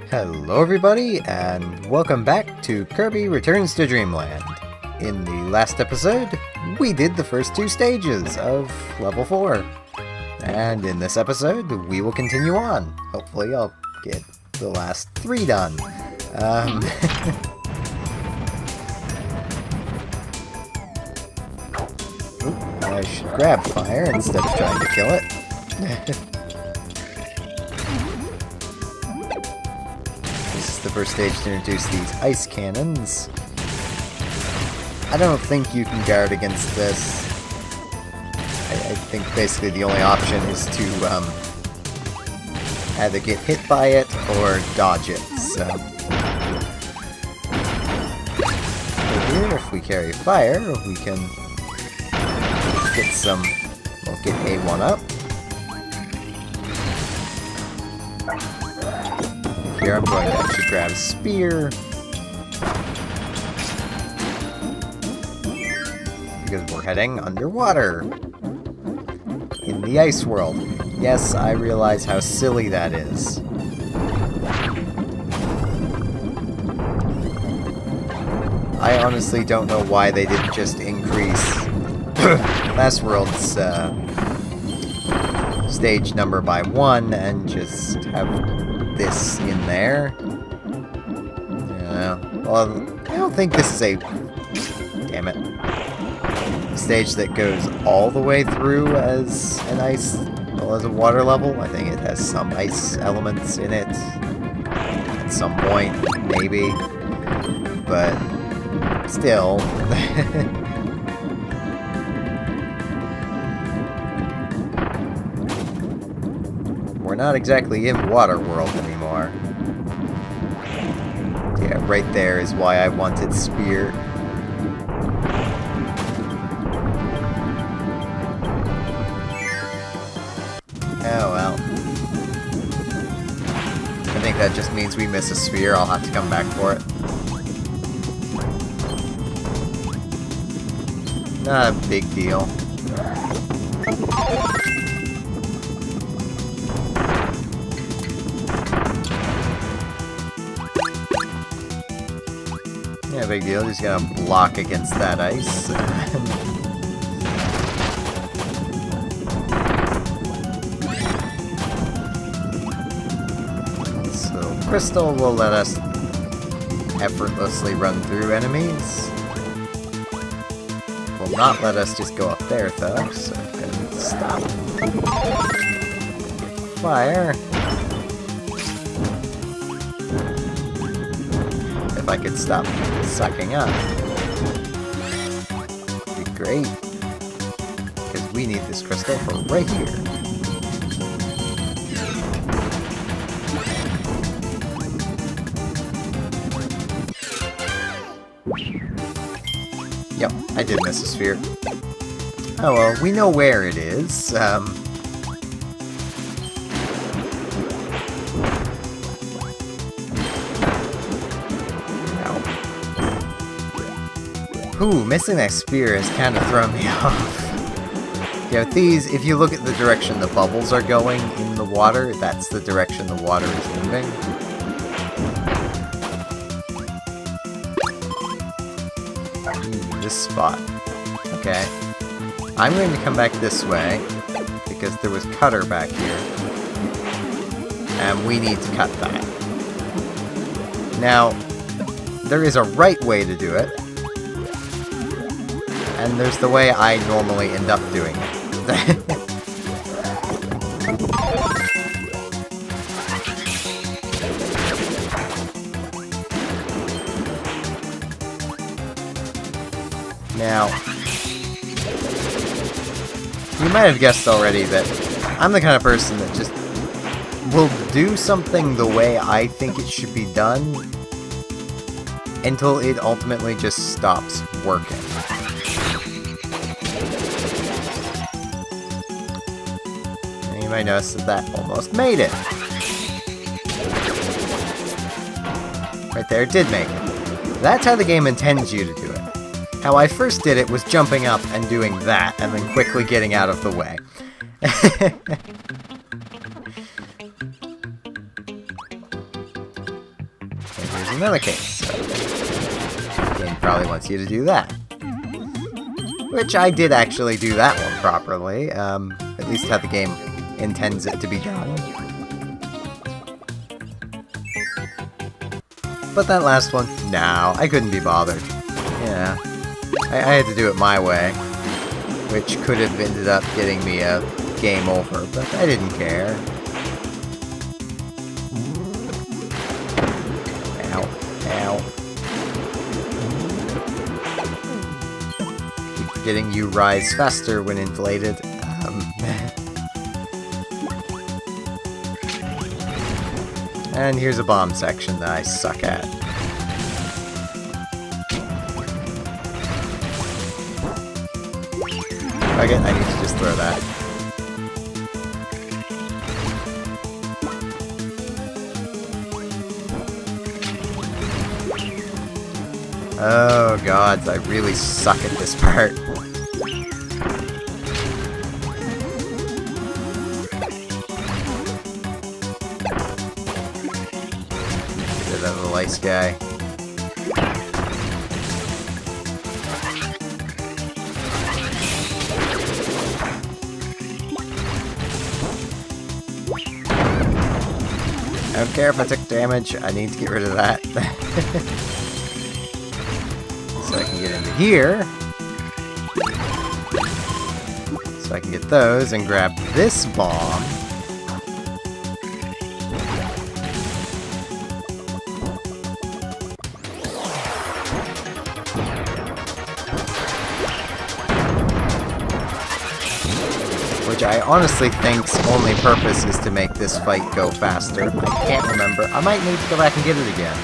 Hello everybody, and welcome back to Kirby Returns to Dreamland. In the last episode, we did the first two stages of Level 4. And in this episode, we will continue on. Hopefully I'll get the last three done. Oop, I should grab fire instead of trying to kill it. The first stage to introduce these ice cannons. I don't think you can guard against this. I think basically the only option is to either get hit by it or dodge it. So here, if we carry fire, we can get some. We'll get A1 up. Here I'm going to actually grab a spear, because we're heading underwater in the ice world. Yes, I realize how silly that is. I honestly don't know why they didn't just increase last world's stage number by 1 and just have this in there. Yeah. Well, I don't think this is a stage that goes all the way through as an ice, well, as a water level. I think it has some ice elements in it at some point, maybe, but still. We're not exactly in water world anymore. Yeah, right there is why I wanted spear. Oh well. I think that just means we miss a sphere. I'll have to come back for it. Not a big deal. Yeah, big deal. Just gotta block against that ice. So, crystal will let us effortlessly run through enemies. Will not let us just go up there, though, so I'm gonna stop. Fire. If I could stop sucking up, it'd be great, because we need this crystal for right here. Yep, I did miss a sphere. Oh well, we know where it is. Ooh, missing that spear has kind of thrown me off. Yeah, with these, if you look at the direction the bubbles are going in the water, that's the direction the water is moving. Ooh, this spot. Okay. I'm going to come back this way, because there was cutter back here. And we need to cut that. Now, there is a right way to do it. And there's the way I normally end up doing it. Now, you might have guessed already that I'm the kind of person that just will do something the way I think it should be done until it ultimately just stops working. You might notice that almost made it. Right there, it did make it. That's how the game intends you to do it. How I first did it was jumping up and doing that, and then quickly getting out of the way. another case. So the game probably wants you to do that. Which I did actually do that one properly, at least how the game intends it to be done. But that last one, no, I couldn't be bothered. Yeah, I had to do it my way, which could have ended up getting me a game over, but I didn't care. Ow, ow. Keep forgetting you rise faster when inflated. And here's a bomb section that I suck at. Again, I need to just throw that. Oh god, I really suck at this part. Get out of the lice guy. I don't care if I took damage, I need to get rid of that. So I can get into here. So I can get those and grab this bomb. Which I honestly think's only purpose is to make this fight go faster. I can't remember. I might need to go back and get it again.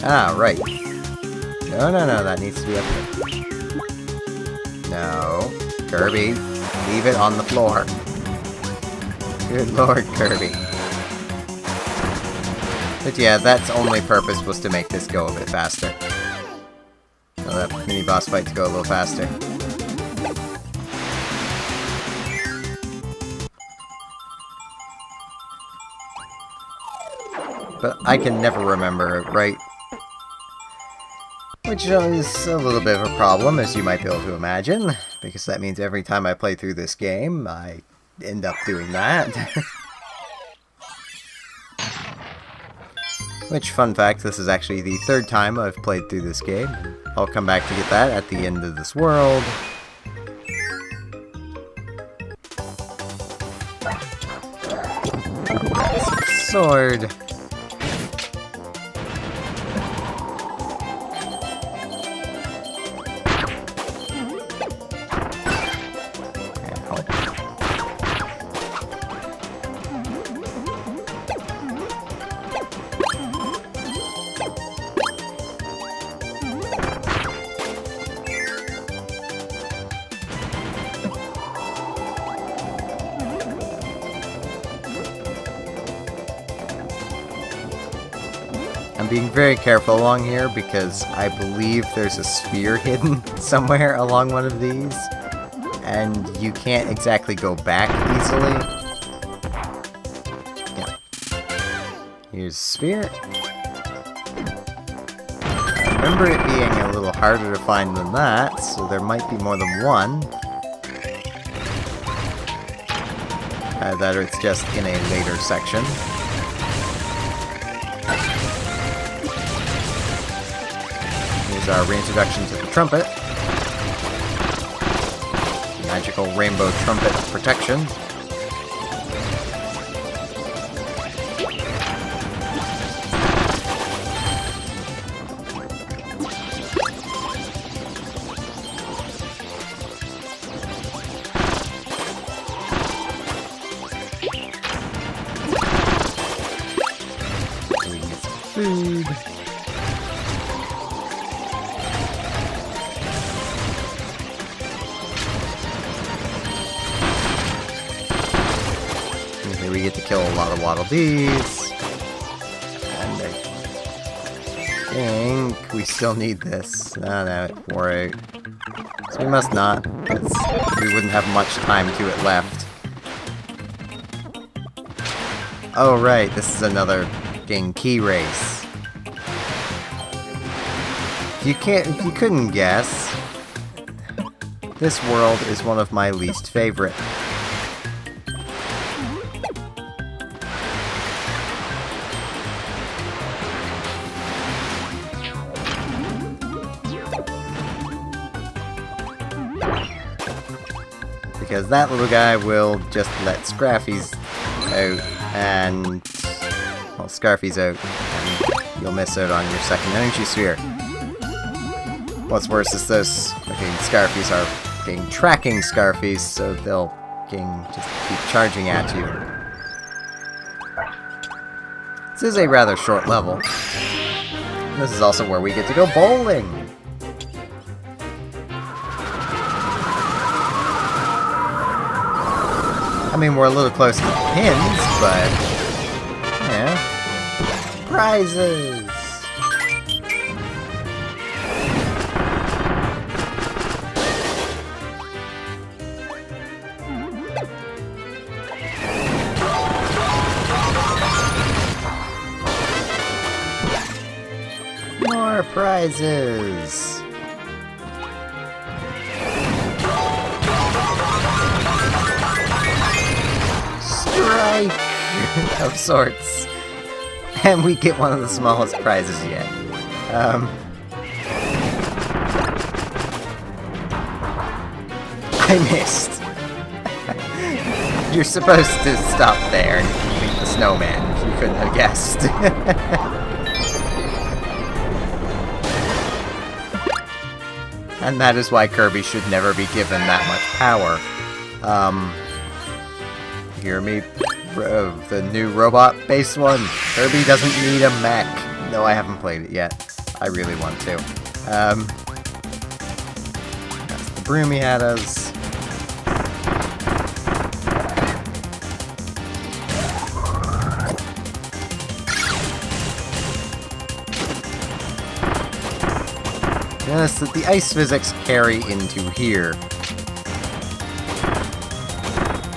Ah, right. No, that needs to be up here. No. Kirby, leave it on the floor. Good lord, Kirby. But yeah, that's only purpose was to make this go a bit faster. So that mini-boss fight to go a little faster. But I can never remember, right? Which is a little bit of a problem, as you might be able to imagine, because that means every time I play through this game, I end up doing that. Which, fun fact, this is actually the third time I've played through this game. I'll come back to get that at the end of this world. Sword. I'm being very careful along here because I believe there's a sphere hidden somewhere along one of these, and you can't exactly go back easily. Yeah. Here's a sphere. I remember it being a little harder to find than that, so there might be more than one. That or it's just in a later section. Here's our reintroduction to the trumpet. Magical rainbow trumpet protection. Food. And here we get to kill a lot of Waddle Dees. And think we still need this. Oh no, 4-8. So we must not, because we wouldn't have much time to it left. Oh right, this is another fucking key race. If you couldn't guess, this world is one of my least favorite. Because that little guy will just let Scraffy's out, and... well, Scarfy's out, and you'll miss out on your second energy sphere. What's worse is this. Okay, Scarfies are getting tracking Scarfies, so they'll just keep charging at you. This is a rather short level. This is also where we get to go bowling! I mean, we're a little close to the pins, but... yeah. Prizes! More prizes! Strike! Of sorts. And we get one of the smallest prizes yet. I missed. You're supposed to stop there and beat the snowman, if you couldn't have guessed. And that is why Kirby should never be given that much power. Hear me? The new robot-based one. Kirby doesn't need a mech. No, I haven't played it yet. I really want to. That's the broom he had us. Notice that the ice physics carry into here.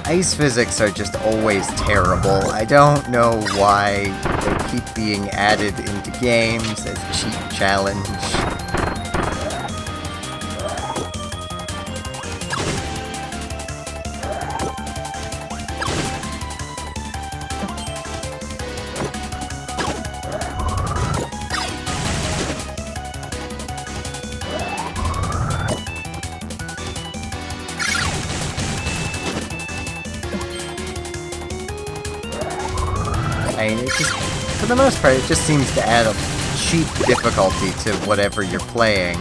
Ice physics are just always terrible. I don't know why they keep being added into games as a cheap challenge. I mean, it just, for the most part, it just seems to add a cheap difficulty to whatever you're playing.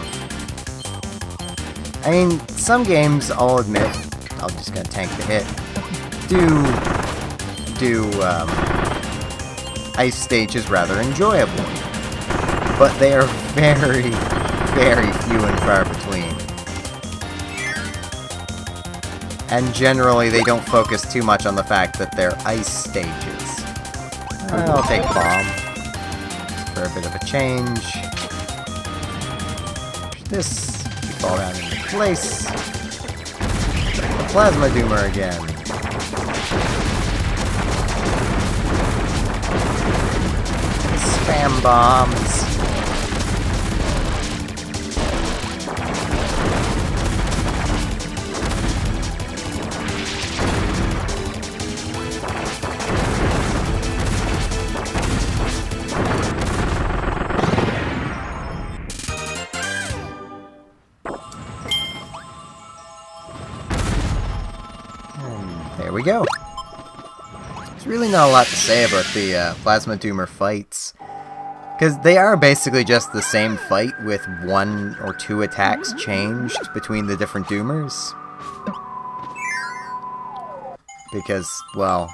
I mean, some games, I'll admit, I'm just gonna tank the hit, do ice stages rather enjoyable. But they are very, very few and far between. And generally, they don't focus too much on the fact that they're ice stages. I'll take bomb for a bit of a change. This, you fall down into place. The Plasma Doomer again. Spam bombs. There we go. There's really not a lot to say about the Plasma Doomer fights. Because they are basically just the same fight with 1 or 2 attacks changed between the different Doomers. Because, well,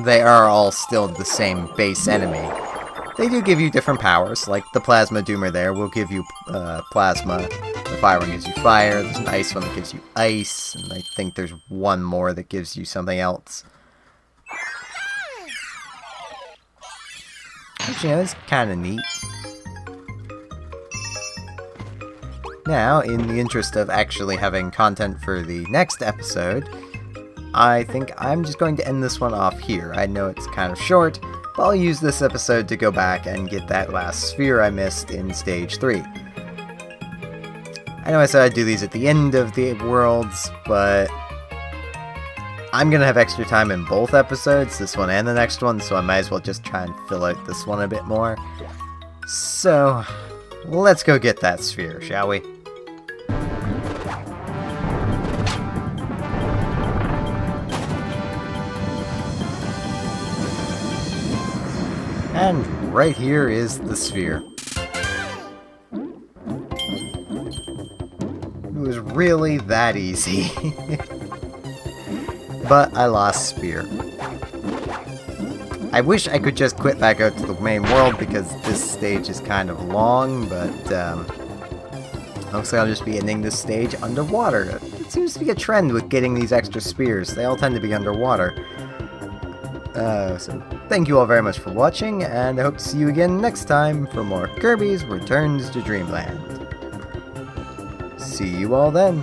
they are all still the same base enemy. They do give you different powers, like the Plasma Doomer there will give you plasma. The fire one gives you fire, there's an ice one that gives you ice, and I think there's one more that gives you something else. Which, you know, is kind of neat. Now, in the interest of actually having content for the next episode, I think I'm just going to end this one off here. I know it's kind of short, but I'll use this episode to go back and get that last sphere I missed in Stage 3. I know I said I'd do these at the end of the worlds, but I'm going to have extra time in both episodes, this one and the next one, so I might as well just try and fill out this one a bit more. So, let's go get that sphere, shall we? And right here is the sphere. It was really that easy. But I lost Spear. I wish I could just quit back out to the main world because this stage is kind of long, but looks like I'll just be ending this stage underwater. It seems to be a trend with getting these extra spears. They all tend to be underwater. So thank you all very much for watching, and I hope to see you again next time for more Kirby's Returns to Dreamland. See you all then.